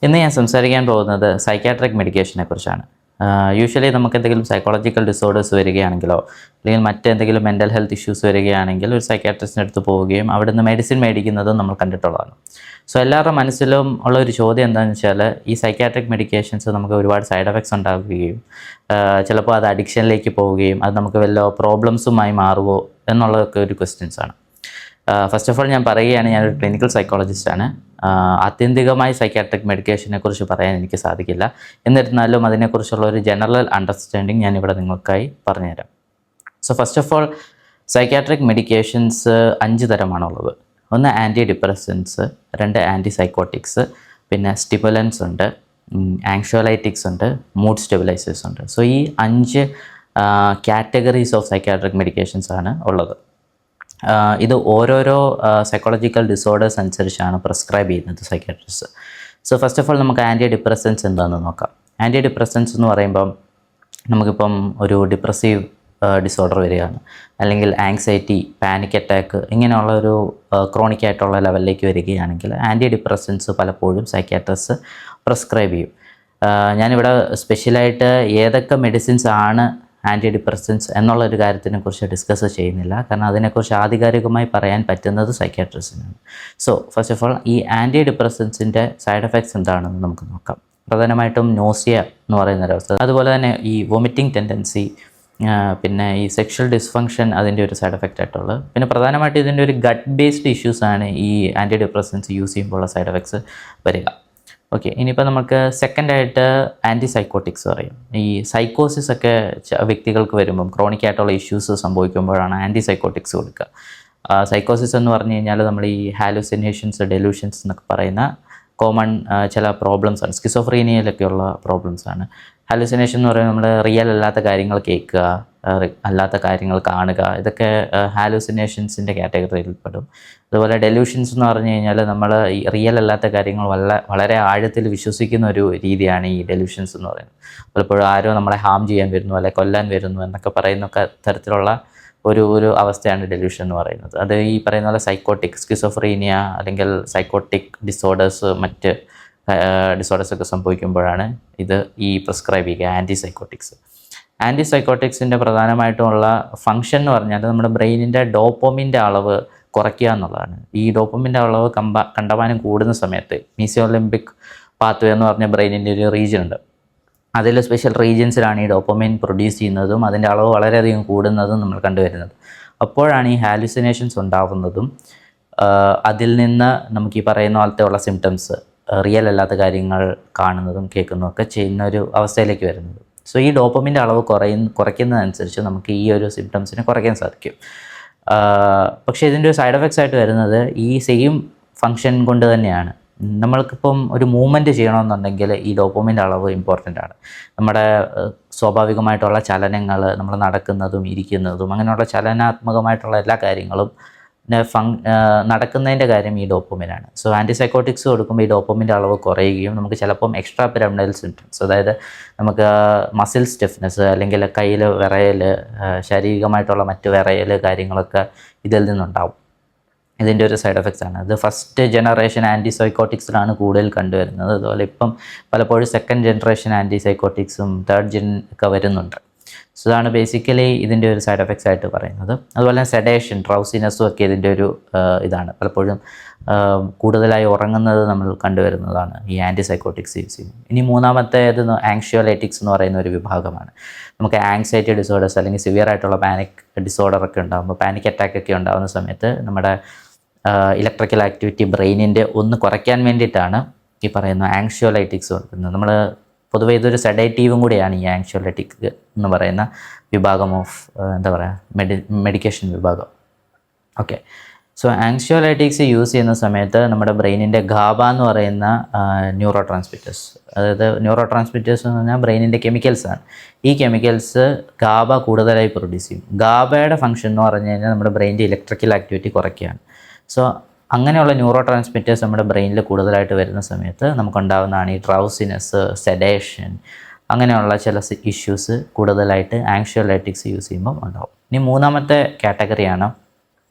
ഇന്ന് ഞാൻ സംസാരിക്കാൻ പോകുന്നത് സൈക്യാട്രിക് മെഡിക്കേഷനെ കുറിച്ചാണ്. യൂഷ്വലി നമുക്ക് എന്തെങ്കിലും സൈക്കോളജിക്കൽ ഡിസോർഡേഴ്സ് വരികയാണെങ്കിലോ അല്ലെങ്കിൽ മറ്റെന്തെങ്കിലും മെൻ്റൽ ഹെൽത്ത് ഇഷ്യൂസ് വരികയാണെങ്കിൽ ഒരു സൈക്യാട്രിസ്റ്റിൻ്റെ അടുത്ത് പോവുകയും അവിടെ നിന്ന് മെഡിസിൻ മേടിക്കുന്നതും നമ്മൾ കണ്ടിട്ടുള്ളതാണ്. സോ എല്ലാവരുടെ മനസ്സിലും ഉള്ള ഒരു ചോദ്യം എന്താണെന്ന് വെച്ചാൽ, ഈ സൈക്യാട്രിക് മെഡിക്കേഷൻസ് നമുക്ക് ഒരുപാട് സൈഡ് എഫക്ട്സ് ഉണ്ടാക്കുകയും ചിലപ്പോൾ അത് അഡിക്ഷനിലേക്ക് പോവുകയും അത് നമുക്ക് വല്ല പ്രോബ്ലംസുമായി മാറുമോ എന്നുള്ളതൊക്കെ ഒരു ക്വസ്റ്റ്യൻസാണ്. ഫസ്റ്റ് ഓഫ് ഓൾ ഞാൻ പറയുകയാണ്, ഞാനൊരു ക്ലിനിക്കൽ സൈക്കോളജിസ്റ്റാണ്. ആത്യന്തികമായി സൈക്യാട്രിക് മെഡിക്കേഷനെ കുറിച്ച് പറയാൻ എനിക്ക് സാധിക്കില്ല. എന്നിരുന്നാലും അതിനെക്കുറിച്ചുള്ള ഒരു ജനറൽ അണ്ടർസ്റ്റാൻഡിങ് ഞാനിവിടെ നിങ്ങൾക്കായി പറഞ്ഞുതരാം. So first of all, psychiatric medications 5 തരമാണുള്ളത്. ഒന്ന് ആൻറ്റി ഡിപ്രസൻസ്, 2 ആൻറ്റി സൈക്കോട്ടിക്സ്, പിന്നെ സ്റ്റിമുലൻസ് ഉണ്ട്, ആങ്ഷ്വലൈറ്റിക്സ് ഉണ്ട്, മൂഡ് സ്റ്റെബിലൈസേഴ്സ് ഉണ്ട്. സോ ഈ 5 കാറ്റഗറീസ് ഓഫ് സൈക്യാട്രിക് മെഡിക്കേഷൻസ് ആണ് ഉള്ളത്. ഇത് ഓരോരോ സൈക്കോളജിക്കൽ ഡിസോർഡേഴ്സ് അനുസരിച്ചാണ് പ്രിസ്ക്രൈബ് ചെയ്യുന്നത് psychiatrist. So first of all നമുക്ക് ആൻറ്റി ഡിപ്രസൻസ് എന്താണെന്ന് നോക്കാം. ആൻറ്റി ഡിപ്രസൻസ് എന്ന് പറയുമ്പം നമുക്കിപ്പം ഒരു ഡിപ്രസീവ് ഡിസോർഡർ വരികയാണ്, അല്ലെങ്കിൽ ആങ്സൈറ്റി, പാനിക് അറ്റാക്ക് ഇങ്ങനെയുള്ള ഒരു ക്രോണിക് ആയിട്ടുള്ള ലെവലിലേക്ക് വരികയാണെങ്കിൽ ആൻറ്റി ഡിപ്രസൻസ് പലപ്പോഴും സൈക്യാട്രിസ്റ്റ് പ്രിസ്ക്രൈബ് ചെയ്യും. ഞാനിവിടെ സ്പെഷ്യലായിട്ട് ഏതൊക്കെ മെഡിസിൻസ് ആണ് ആൻറ്റി ഡിപ്രസൻസ് എന്നുള്ളൊരു കാര്യത്തിനെ കുറിച്ച് ഡിസ്കസ് ചെയ്യുന്നില്ല, കാരണം അതിനെക്കുറിച്ച് ആധികാരികമായി പറയാൻ പറ്റുന്നത് സൈക്യാട്രിസ്റ്റിനാണ്. സോ ഫസ്റ്റ് ഓഫ് ഓൾ, ഈ ആൻറ്റി ഡിപ്രസൻസിൻ്റെ സൈഡ് എഫക്ട്സ് എന്താണെന്ന് നമുക്ക് നോക്കാം. പ്രധാനമായിട്ടും നോസിയ എന്ന് പറയുന്നൊരവസ്ഥ, അതുപോലെ തന്നെ ഈ വൊമിറ്റിംഗ് ടെൻഡൻസി, പിന്നെ ഈ സെക്ഷൽ ഡിസ്ഫങ്ഷൻ അതിൻ്റെ ഒരു സൈഡ് എഫക്റ്റ് ആയിട്ടുള്ളത്. പിന്നെ പ്രധാനമായിട്ടും ഇതിൻ്റെ ഒരു ഗട്ട് ബേസ്ഡ് ഇഷ്യൂസാണ് ഈ ആൻറ്റി ഡിപ്രസൻസ് യൂസ് ചെയ്യുമ്പോഴുള്ള സൈഡ് എഫക്ട്സ് വരിക. ഓക്കെ, ഇനിയിപ്പോൾ നമുക്ക് സെക്കൻഡായിട്ട് ആൻറ്റി സൈക്കോട്ടിക്സ് പറയും. ഈ സൈക്കോസിസ് ഒക്കെ വ്യക്തികൾക്ക് വരുമ്പം ക്രോണിക് ആയിട്ടുള്ള ഇഷ്യൂസ് സംഭവിക്കുമ്പോഴാണ് ആൻറ്റി സൈക്കോട്ടിക്സ് കൊടുക്കുക. സൈക്കോസിസ് എന്ന് പറഞ്ഞു കഴിഞ്ഞാൽ നമ്മൾ ഈ ഹാലുസിനേഷൻസ്, ഡെലൂഷൻസ് എന്നൊക്കെ പറയുന്ന കോമൺ ചില പ്രോബ്ലംസാണ്. സ്കിസോഫ്രീനിയയിലൊക്കെയുള്ള പ്രോബ്ലംസാണ്. ഹാലുസിനേഷൻ എന്ന് പറയുന്നത് നമ്മൾ റിയൽ അല്ലാത്ത കാര്യങ്ങൾ കേൾക്കുക, അല്ലാത്ത കാര്യങ്ങൾ കാണുക, ഇതൊക്കെ ഹാലുസിനേഷൻസിൻ്റെ കാറ്റഗറിയിൽ പെടും. അതുപോലെ ഡെലൂഷൻസ് എന്ന് പറഞ്ഞു കഴിഞ്ഞാൽ നമ്മൾ ഈ റിയൽ അല്ലാത്ത കാര്യങ്ങൾ വളരെ ആഴത്തിൽ വിശ്വസിക്കുന്ന ഒരു രീതിയാണ് ഈ ഡെലൂഷൻസ് എന്ന് പറയുന്നത്. പലപ്പോഴും ആരോ നമ്മളെ ഹാം ചെയ്യാൻ വരുന്നു, അല്ലെങ്കിൽ കൊല്ലാൻ വരുന്നു എന്നൊക്കെ പറയുന്നൊക്കെ തരത്തിലുള്ള ഒരു അവസ്ഥയാണ് ഡെലൂഷൻ എന്ന് പറയുന്നത്. അത് ഈ പറയുന്ന പോലെ സൈക്കോട്ടിക്, സ്കിസോഫ്രീനിയ അല്ലെങ്കിൽ സൈക്കോട്ടിക് ഡിസോർഡേഴ്സ്, മറ്റ് ഡിസോർഡേഴ്സൊക്കെ സംഭവിക്കുമ്പോഴാണ് ഇത് ഈ പ്രിസ്ക്രൈബ് ചെയ്യുക ആൻറ്റി സൈക്കോട്ടിക്സ്. ആൻറ്റി സൈക്കോട്ടിക്സിൻ്റെ പ്രധാനമായിട്ടുമുള്ള ഫംഗ്ഷൻ എന്ന് പറഞ്ഞാൽ നമ്മുടെ ബ്രെയിനിൻ്റെ ഡോപ്പമിൻ്റെ അളവ് കുറയ്ക്കുക എന്നുള്ളതാണ്. ഈ ഡോപ്പമിൻ്റെ അളവ് കണ്ടമാനം കൂടുന്ന സമയത്ത് മീസിയോലിംബിക് പാത്വേ എന്ന് പറഞ്ഞ ബ്രെയിനിൻ്റെ ഒരു റീജിയൻ ഉണ്ട്. അതിൽ സ്പെഷ്യൽ റീജിയൻസിലാണ് ഈ ഡോപ്പമൈൻ പ്രൊഡ്യൂസ് ചെയ്യുന്നതും അതിൻ്റെ അളവ് വളരെയധികം കൂടുന്നതും നമ്മൾ കണ്ടുവരുന്നത്. അപ്പോഴാണ് ഈ ഹാലുസിനേഷൻസ് ഉണ്ടാകുന്നതും അതിൽ നിന്ന് നമുക്ക് ഈ പറയുന്ന പോലത്തെ ഉള്ള സിംറ്റംസ്, റിയൽ അല്ലാത്ത കാര്യങ്ങൾ കാണുന്നതും കേൾക്കുന്നതും ഒക്കെ ചെയ്യുന്ന ഒരു അവസ്ഥയിലേക്ക് വരുന്നത്. സോ ഈ ഡോപ്പമിൻ്റെ അളവ് കുറയ്ക്കുന്നതനുസരിച്ച് നമുക്ക് ഈ ഒരു സിംറ്റംസിനെ കുറയ്ക്കാൻ സാധിക്കും. പക്ഷേ ഇതിൻ്റെ ഒരു സൈഡ് എഫക്ട്സ് ആയിട്ട് വരുന്നത് ഈ സെയിം ഫങ്ഷൻ കൊണ്ട് തന്നെയാണ്. നമ്മൾക്കിപ്പം ഒരു മൂവ്മെൻറ്റ് ചെയ്യണമെന്നുണ്ടെങ്കിൽ ഈ ഡോപ്പമിൻ്റെ അളവ് ഇമ്പോർട്ടൻ്റ് ആണ്. നമ്മുടെ സ്വാഭാവികമായിട്ടുള്ള ചലനങ്ങൾ, നമ്മൾ നടക്കുന്നതും ഇരിക്കുന്നതും അങ്ങനെയുള്ള ചലനാത്മകമായിട്ടുള്ള എല്ലാ കാര്യങ്ങളും നടക്കുന്നതിൻ്റെ കാര്യം ഈ ഡോപ്പമിനാണ്. സോ ആൻറ്റി സൈക്കോട്ടിക്സ് കൊടുക്കുമ്പോൾ ഈ ഡോപ്പമിൻ്റെ അളവ് കുറയുകയും നമുക്ക് ചിലപ്പം എക്സ്ട്രാ പിരമിഡൽ സിംറ്റംസ്, അതായത് നമുക്ക് മസിൽ സ്റ്റിഫ്നെസ്, അല്ലെങ്കിൽ കയ്യിൽ വിറയൽ, ശാരീരികമായിട്ടുള്ള മറ്റ് വിറയൽ കാര്യങ്ങളൊക്കെ ഇതിൽ നിന്നുണ്ടാവും. ഇതിൻ്റെ ഒരു സൈഡ് എഫക്ട്സ് ആണ്. ഇത് ഫസ്റ്റ് ജനറേഷൻ ആൻറ്റി സൈക്കോട്ടിക്സിലാണ് കൂടുതൽ കണ്ടുവരുന്നത്. അതുപോലെ ഇപ്പം പലപ്പോഴും സെക്കൻഡ് ജനറേഷൻ ആൻറ്റി സൈക്കോട്ടിക്സും തേർഡ് ജെൻ ഒക്കെ വരുന്നുണ്ട്. സോ ഇതാണ് ബേസിക്കലി ഇതിൻ്റെ ഒരു സൈഡ് എഫക്ട്സ് ആയിട്ട് പറയുന്നത്. അതുപോലെ സെഡേഷൻ, ഡ്രൗസിനെസ്സും ഒക്കെ ഇതിൻ്റെ ഒരു ഇതാണ്. പലപ്പോഴും കൂടുതലായി ഉറങ്ങുന്നത് നമ്മൾ കണ്ടുവരുന്നതാണ് ഈ ആൻറ്റി സൈക്കോട്ടിക്സ് യൂസ് ചെയ്യും. ഇനി മൂന്നാമത്തേത് ആങ്ഷ്വലൈറ്റിക്സ് എന്ന് പറയുന്ന ഒരു വിഭാഗമാണ്. നമുക്ക് ആങ്സൈറ്റി ഡിസോർഡേഴ്സ് അല്ലെങ്കിൽ സിവിയർ ആയിട്ടുള്ള പാനിക് ഡിസോർഡറൊക്കെ ഉണ്ടാകുമ്പോൾ, പാനിക് അറ്റാക്ക് ഒക്കെ ഉണ്ടാകുന്ന സമയത്ത് നമ്മുടെ ഇലക്ട്രിക്കൽ ആക്ടിവിറ്റി ബ്രെയിനിൻ്റെ ഒന്ന് കുറയ്ക്കാൻ വേണ്ടിയിട്ടാണ് ഈ പറയുന്ന ആങ്ഷ്വലൈറ്റിക്സ് കൊടുക്കുന്നത്. നമ്മൾ പൊതുവേ ഇതൊരു സെഡേറ്റീവും കൂടിയാണ് ഈ ആങ്ഷ്വലൈറ്റിക് എന്ന് പറയുന്ന വിഭാഗം ഓഫ് മെഡിക്കേഷൻ വിഭാഗം. ഓക്കെ, സോ ആങ്ഷ്വലൈറ്റിക്സ് യൂസ് ചെയ്യുന്ന സമയത്ത് നമ്മുടെ ബ്രെയിനിൻ്റെ ഗാബ എന്ന് പറയുന്ന ന്യൂറോ ട്രാൻസ്മിറ്റേഴ്സ്, അതായത് ന്യൂറോ ട്രാൻസ്മിറ്റേഴ്സ് എന്ന് പറഞ്ഞാൽ ബ്രെയിനിൻ്റെ കെമിക്കൽസാണ്. ഈ കെമിക്കൽസ് ഗാബ കൂടുതലായി പ്രൊഡ്യൂസ് ചെയ്യും. ഗാബയുടെ ഫംഗ്ഷൻ എന്ന് പറഞ്ഞു കഴിഞ്ഞാൽ നമ്മുടെ ബ്രെയിനിൻ്റെ ഇലക്ട്രിക്കൽ ആക്ടിവിറ്റി കുറയ്ക്കുകയാണ്. സോ അങ്ങനെയുള്ള ന്യൂറോ ട്രാൻസ്മിറ്റേഴ്സ് നമ്മുടെ ബ്രെയിനിൽ കൂടുതലായിട്ട് വരുന്ന സമയത്ത് നമുക്കുണ്ടാകുന്നതാണ് ഈ ഡ്രൗസിനെസ്, സെഡേഷൻ, അങ്ങനെയുള്ള ചില ഇഷ്യൂസ് കൂടുതലായിട്ട് ആങ്ഷ്വലൈറ്റിക്സ് യൂസ് ചെയ്യുമ്പോൾ ഉണ്ടാവും. ഇനി മൂന്നാമത്തെ കാറ്റഗറിയാണ്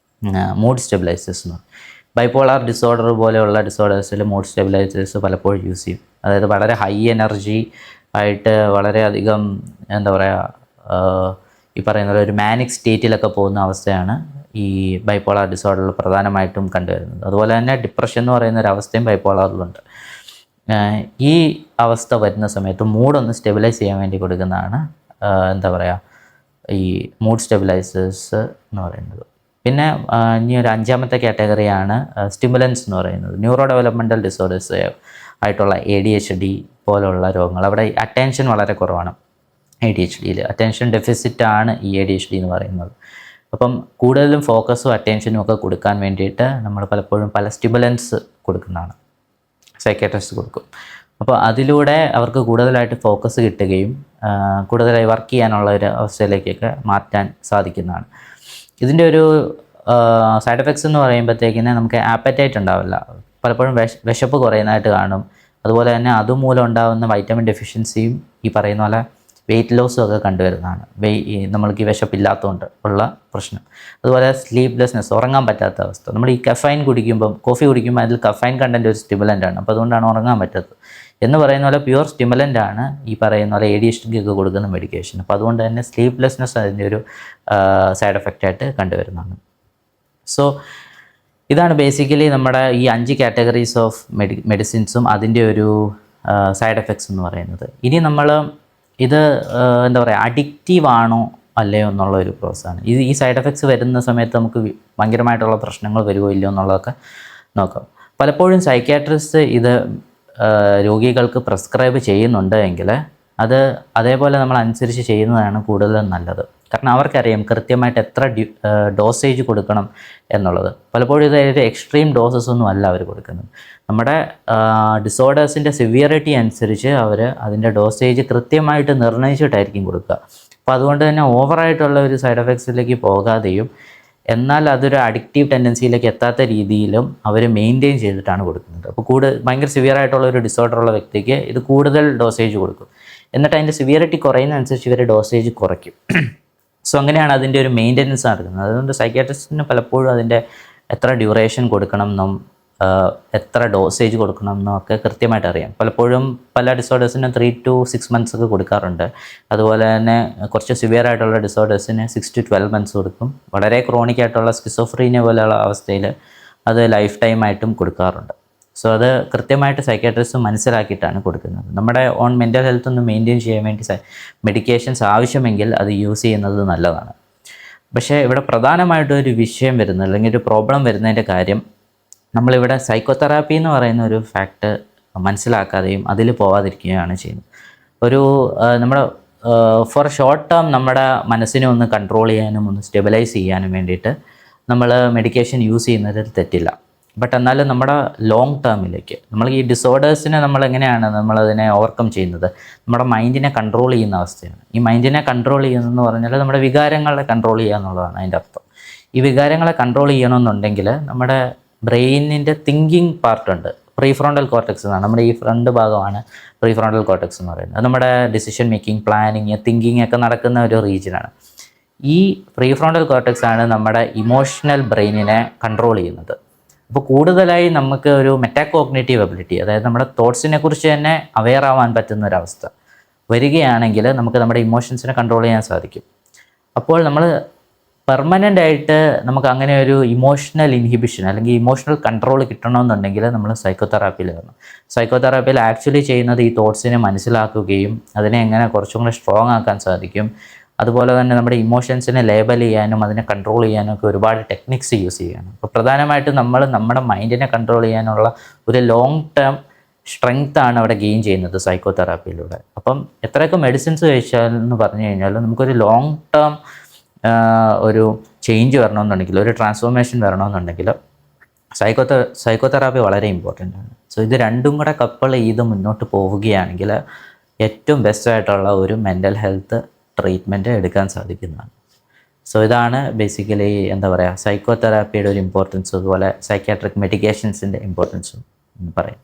മൂഡ് സ്റ്റെബിലൈസേഴ്സ് എന്ന്. ബൈപോളാർ ഡിസോർഡർ പോലെയുള്ള ഡിസോർഡേഴ്സിൽ മൂഡ് സ്റ്റെബിലൈസേഴ്സ് പലപ്പോഴും യൂസ് ചെയ്യും. അതായത് വളരെ ഹൈ എനർജി ആയിട്ട് വളരെയധികം എന്താ പറയുക, ഈ പറയുന്ന ഒരു മാനിക് സ്റ്റേറ്റിലൊക്കെ പോകുന്ന അവസ്ഥയാണ് ഈ ബൈപോളാർ ഡിസോർഡറിൽ പ്രധാനമായിട്ടും കണ്ടുവരുന്നത്. അതുപോലെ തന്നെ ഡിപ്രഷൻ എന്ന് പറയുന്ന ഒരു അവസ്ഥയും ബൈപോളാറിലുണ്ട്. ഈ അവസ്ഥ വരുന്ന സമയത്ത് മൂഡൊന്ന് സ്റ്റെബിലൈസ് ചെയ്യാൻ വേണ്ടി കൊടുക്കുന്നതാണ് എന്താ പറയുക ഈ മൂഡ് സ്റ്റെബിലൈസേഴ്സ് എന്ന് പറയുന്നത്. പിന്നെ ഇനി ഒരു 5ാമത്തെ കാറ്റഗറിയാണ് സ്റ്റിമുലൻസ് എന്ന് പറയുന്നത്. ന്യൂറോ ഡെവലപ്മെൻറ്റൽ ഡിസോർഡേഴ്സ് ആയിട്ടുള്ള ADHD പോലുള്ള രോഗങ്ങൾ. അവിടെ അറ്റൻഷൻ വളരെ കുറവാണ്. ADHDയിൽ അറ്റൻഷൻ ഡെഫിസിറ്റ് ആണ് ഈ ADHD എന്ന് പറയുന്നത്. അപ്പം കൂടുതലും ഫോക്കസും അറ്റൻഷനും ഒക്കെ കൊടുക്കാൻ വേണ്ടിയിട്ട് നമ്മൾ പലപ്പോഴും പല സ്റ്റിമുലൻസ് കൊടുക്കുന്നതാണ്, സൈക്കാട്രിസ്റ്റ് കൊടുക്കും. അപ്പോൾ അതിലൂടെ അവർക്ക് കൂടുതലായിട്ട് ഫോക്കസ് കിട്ടുകയും കൂടുതലായി വർക്ക് ചെയ്യാനുള്ള ഒരു അവസ്ഥയിലേക്കൊക്കെ മാറ്റാൻ സാധിക്കുന്നതാണ്. ഇതിൻ്റെ ഒരു സൈഡ് എഫക്ട്സ് എന്ന് പറയുമ്പോഴത്തേക്കിന് നമുക്ക് ആപ്പറ്റൈറ്റ് ഉണ്ടാവില്ല, പലപ്പോഴും വിശപ്പ് കുറയുന്നതായിട്ട് കാണും. അതുപോലെ തന്നെ അതുമൂലം ഉണ്ടാകുന്ന വൈറ്റമിൻ ഡെഫിഷ്യൻസിയും ഈ പറയുന്ന പോലെ വെയിറ്റ് ലോസും ഒക്കെ കണ്ടുവരുന്നതാണ്. നമ്മൾക്ക് ഈ വിശപ്പില്ലാത്തതുകൊണ്ട് ഉള്ള പ്രശ്നം. അതുപോലെ സ്ലീപ്ലെസ്നെസ്, ഉറങ്ങാൻ പറ്റാത്ത അവസ്ഥ. നമ്മൾ ഈ കഫൈൻ കുടിക്കുമ്പം, കോഫി കുടിക്കുമ്പോൾ അതിൽ കഫൈൻ കണ്ടൻറ്റ് ഒരു സ്റ്റിമുലൻ്റ് ആണ്. അപ്പോൾ അതുകൊണ്ടാണ് ഉറങ്ങാൻ പറ്റാത്തത് എന്ന് പറയുന്ന പോലെ പ്യുവർ സ്റ്റിമുലൻ്റ് ആണ് ഈ പറയുന്ന പോലെ ADHD ഒക്കെ കൊടുക്കുന്ന മെഡിക്കേഷൻ. അപ്പോൾ അതുകൊണ്ട് തന്നെ സ്ലീപ്ലെസ്നെസ് അതിൻ്റെ ഒരു സൈഡ് എഫക്റ്റായിട്ട് കണ്ടുവരുന്നതാണ്. സോ ഇതാണ് ബേസിക്കലി നമ്മുടെ ഈ 5 കാറ്റഗറീസ് ഓഫ് മെഡിസിൻസും അതിൻ്റെ ഒരു സൈഡ് എഫക്ട്സ് എന്ന് പറയുന്നത്. ഇനി നമ്മൾ ഇത് എന്താ പറയുക, അഡിക്റ്റീവ് ആണോ അല്ലയോ എന്നുള്ള ഒരു പ്രോസസ്സാണ്. ഈ സൈഡ് എഫക്ട്സ് വരുന്ന സമയത്ത് നമുക്ക് ഭയങ്കരമായിട്ടുള്ള പ്രശ്നങ്ങൾ വരുമോ ഇല്ലയോ എന്നുള്ളതൊക്കെ നോക്കാം. പലപ്പോഴും സൈക്യാട്രിസ്റ്റ് ഇത് രോഗികൾക്ക് പ്രിസ്ക്രൈബ് ചെയ്യുന്നുണ്ട് എങ്കിൽ അത് അതേപോലെ നമ്മൾ അനുസരിച്ച് ചെയ്യുന്നതാണ് കൂടുതലും നല്ലത്. കാരണം അവർക്കറിയാം കൃത്യമായിട്ട് എത്ര ഡോസേജ് കൊടുക്കണം എന്നുള്ളത്. പലപ്പോഴും ഇത് എക്സ്ട്രീം ഡോസസ് ഒന്നും അല്ല അവർ കൊടുക്കുന്നത്. നമ്മുടെ ഡിസോർഡേഴ്സിൻ്റെ സിവിയറിറ്റി അനുസരിച്ച് അവർ അതിൻ്റെ ഡോസേജ് കൃത്യമായിട്ട് നിർണ്ണയിച്ചിട്ടായിരിക്കും കൊടുക്കുക. അപ്പോൾ അതുകൊണ്ട് തന്നെ ഓവറായിട്ടുള്ള ഒരു സൈഡ് എഫക്ട്സിലേക്ക് പോകാതെയും എന്നാൽ അതൊരു അഡിക്റ്റീവ് ടെൻഡൻസിയിലേക്ക് എത്താത്ത രീതിയിലും അവർ മെയിൻറ്റെയിൻ ചെയ്തിട്ടാണ് കൊടുക്കുന്നത്. അപ്പോൾ ഭയങ്കര സിവിയറായിട്ടുള്ള ഒരു ഡിസോർഡറുള്ള വ്യക്തിക്ക് ഇത് കൂടുതൽ ഡോസേജ് കൊടുക്കും. എന്നിട്ട് അതിൻ്റെ സിവിയറിറ്റി കുറയുന്നതനുസരിച്ച് ഇവർ ഡോസേജ് കുറയ്ക്കും. സോ അങ്ങനെയാണ് അതിൻ്റെ ഒരു മെയിൻ്റെനൻസ് നടക്കുന്നത്. അതുകൊണ്ട് സൈക്യാട്രിസ്റ്റിന് പലപ്പോഴും അതിൻ്റെ എത്ര ഡ്യൂറേഷൻ കൊടുക്കണം എന്നും എത്ര ഡോസേജ് കൊടുക്കണം എന്നൊക്കെ കൃത്യമായിട്ട് അറിയാം. പലപ്പോഴും പല ഡിസോർഡേഴ്സിന് 3 to 6 months ഒക്കെ കൊടുക്കാറുണ്ട്. അതുപോലെ തന്നെ കുറച്ച് സിവിയർ ആയിട്ടുള്ള ഡിസോർഡേഴ്സിന് 6 to 12 months കൊടുക്കും. വളരെ ക്രോണിക് ആയിട്ടുള്ള സ്കിസോഫ്രീനിയ പോലെയുള്ള അവസ്ഥയിൽ അത് ലൈഫ് ടൈം ആയിട്ടും കൊടുക്കാറുണ്ട്. സോ അത് കൃത്യമായിട്ട് സൈക്യാട്രിസ്റ്റ് മനസ്സിലാക്കിയിട്ടാണ് കൊടുക്കുന്നത്. നമ്മുടെ ഓൺ മെൻ്റൽ ഹെൽത്ത് ഒന്ന് മെയിൻറ്റെയിൻ ചെയ്യാൻ വേണ്ടി മെഡിക്കേഷൻസ് ആവശ്യമെങ്കിൽ അത് യൂസ് ചെയ്യുന്നത് നല്ലതാണ്. പക്ഷേ ഇവിടെ പ്രധാനമായിട്ടൊരു വിഷയം വരുന്നത് അല്ലെങ്കിൽ ഒരു പ്രോബ്ലം വരുന്നതിൻ്റെ കാര്യം, നമ്മളിവിടെ സൈക്കോതെറാപ്പി എന്ന് പറയുന്ന ഒരു ഫാക്ട് മനസ്സിലാക്കാതെയും അതിൽ പോവാതിരിക്കുകയാണ് ചെയ്യുന്നത്. നമ്മുടെ ഫോർ ഷോർട്ട് ടേം നമ്മുടെ മനസ്സിനെ ഒന്ന് കൺട്രോൾ ചെയ്യാനും ഒന്ന് സ്റ്റെബിലൈസ് ചെയ്യാനും വേണ്ടിയിട്ട് നമ്മൾ മെഡിക്കേഷൻ യൂസ് ചെയ്യുന്നതിൽ തെറ്റില്ല. ബട്ട് എന്നാലും നമ്മുടെ ലോങ് ടേമിലേക്ക് നമ്മൾ ഈ ഡിസോർഡേഴ്സിനെ നമ്മളെങ്ങനെയാണ് നമ്മളതിനെ ഓവർകം ചെയ്യുന്നത്, നമ്മുടെ മൈൻഡിനെ കൺട്രോൾ ചെയ്യുന്ന അവസ്ഥയാണ്. ഈ മൈൻഡിനെ കൺട്രോൾ ചെയ്യുന്നതെന്ന് പറഞ്ഞാൽ നമ്മുടെ വികാരങ്ങളെ കൺട്രോൾ ചെയ്യുക എന്നുള്ളതാണ് അതിൻ്റെ അർത്ഥം. ഈ വികാരങ്ങളെ കൺട്രോൾ ചെയ്യണമെന്നുണ്ടെങ്കിൽ നമ്മുടെ ബ്രെയിനിൻ്റെ തിങ്കിങ് പാർട്ടുണ്ട്, പ്രീഫ്രോണ്ടൽ കോർട്ടെക്സ് എന്നാണ്. നമ്മുടെ ഈ ഫ്രണ്ട് ഭാഗമാണ് പ്രീഫ്രോണ്ടൽ കോർട്ടെക്സ് എന്ന് പറയുന്നത്. അത് നമ്മുടെ ഡിസിഷൻ മേക്കിംഗ്, പ്ലാനിങ്, തിങ്കിങ് ഒക്കെ നടക്കുന്ന ഒരു റീജിയനാണ്. ഈ പ്രീഫ്രോണ്ടൽ കോർട്ടെക്സ് ആണ് നമ്മുടെ ഇമോഷണൽ ബ്രെയിനിനെ കൺട്രോൾ ചെയ്യുന്നത്. അപ്പോൾ കൂടുതലായി നമുക്ക് ഒരു മെറ്റാകോഗ്നേറ്റീവ് എബിലിറ്റി, അതായത് നമ്മുടെ തോട്ട്സിനെ കുറിച്ച് തന്നെ അവെയർ ആവാൻ പറ്റുന്ന ഒരവസ്ഥ വരികയാണെങ്കിൽ നമുക്ക് നമ്മുടെ ഇമോഷൻസിനെ കൺട്രോൾ ചെയ്യാൻ സാധിക്കും. അപ്പോൾ നമ്മൾ പെർമനൻ്റ് ആയിട്ട് നമുക്ക് അങ്ങനെ ഒരു ഇമോഷണൽ ഇൻഹിബിഷൻ അല്ലെങ്കിൽ ഇമോഷണൽ കൺട്രോൾ കിട്ടണമെന്നുണ്ടെങ്കിൽ നമ്മൾ സൈക്കോതെറാപ്പിയിൽ വരണം. സൈക്കോതെറാപ്പിയിൽ ആക്ച്വലി ചെയ്യുന്നത് ഈ തോട്ട്സിനെ മനസ്സിലാക്കുകയും അതിനെ എങ്ങനെ കുറച്ചും കൂടെ സ്ട്രോങ് ആക്കാൻ സാധിക്കും, അതുപോലെ തന്നെ നമ്മുടെ ഇമോഷൻസിനെ ലേബൽ ചെയ്യാനും അതിനെ കൺട്രോൾ ചെയ്യാനും ഒക്കെ ഒരുപാട് ടെക്നിക്സ് യൂസ് ചെയ്യണം. അപ്പോൾ പ്രധാനമായിട്ടും നമ്മൾ നമ്മുടെ മൈൻഡിനെ കൺട്രോൾ ചെയ്യാനുള്ള ഒരു ലോങ് ടേം സ്ട്രെങ്ത്താണ് അവിടെ ഗെയിൻ ചെയ്യുന്നത് സൈക്കോതെറാപ്പിയിലൂടെ. അപ്പം എത്രയൊക്കെ മെഡിസിൻസ് കഴിച്ചാലെന്ന് പറഞ്ഞു കഴിഞ്ഞാൽ നമുക്കൊരു ലോങ് ടേം ഒരു ചേഞ്ച് വരണമെന്നുണ്ടെങ്കിൽ, ഒരു ട്രാൻസ്ഫോർമേഷൻ വരണമെന്നുണ്ടെങ്കിൽ സൈക്കോതെറാപ്പി വളരെ ഇമ്പോർട്ടൻ്റ് ആണ്. സോ ഇത് രണ്ടും കൂടെ കപ്പിൾ ചെയ്ത് മുന്നോട്ട് പോവുകയാണെങ്കിൽ ഏറ്റവും ബെസ്റ്റായിട്ടുള്ള ഒരു മെൻ്റൽ ഹെൽത്ത് ട്രീറ്റ്മെൻറ്റ് എടുക്കാൻ സാധിക്കുന്നതാണ്. സോ ഇതാണ് ബേസിക്കലി എന്താ പറയുക സൈക്കോതെറാപ്പിയുടെ ഒരു ഇമ്പോർട്ടൻസ്, അതുപോലെ സൈക്യാട്രിക് മെഡിക്കേഷൻസിൻ്റെ ഇമ്പോർട്ടൻസും പറയാം.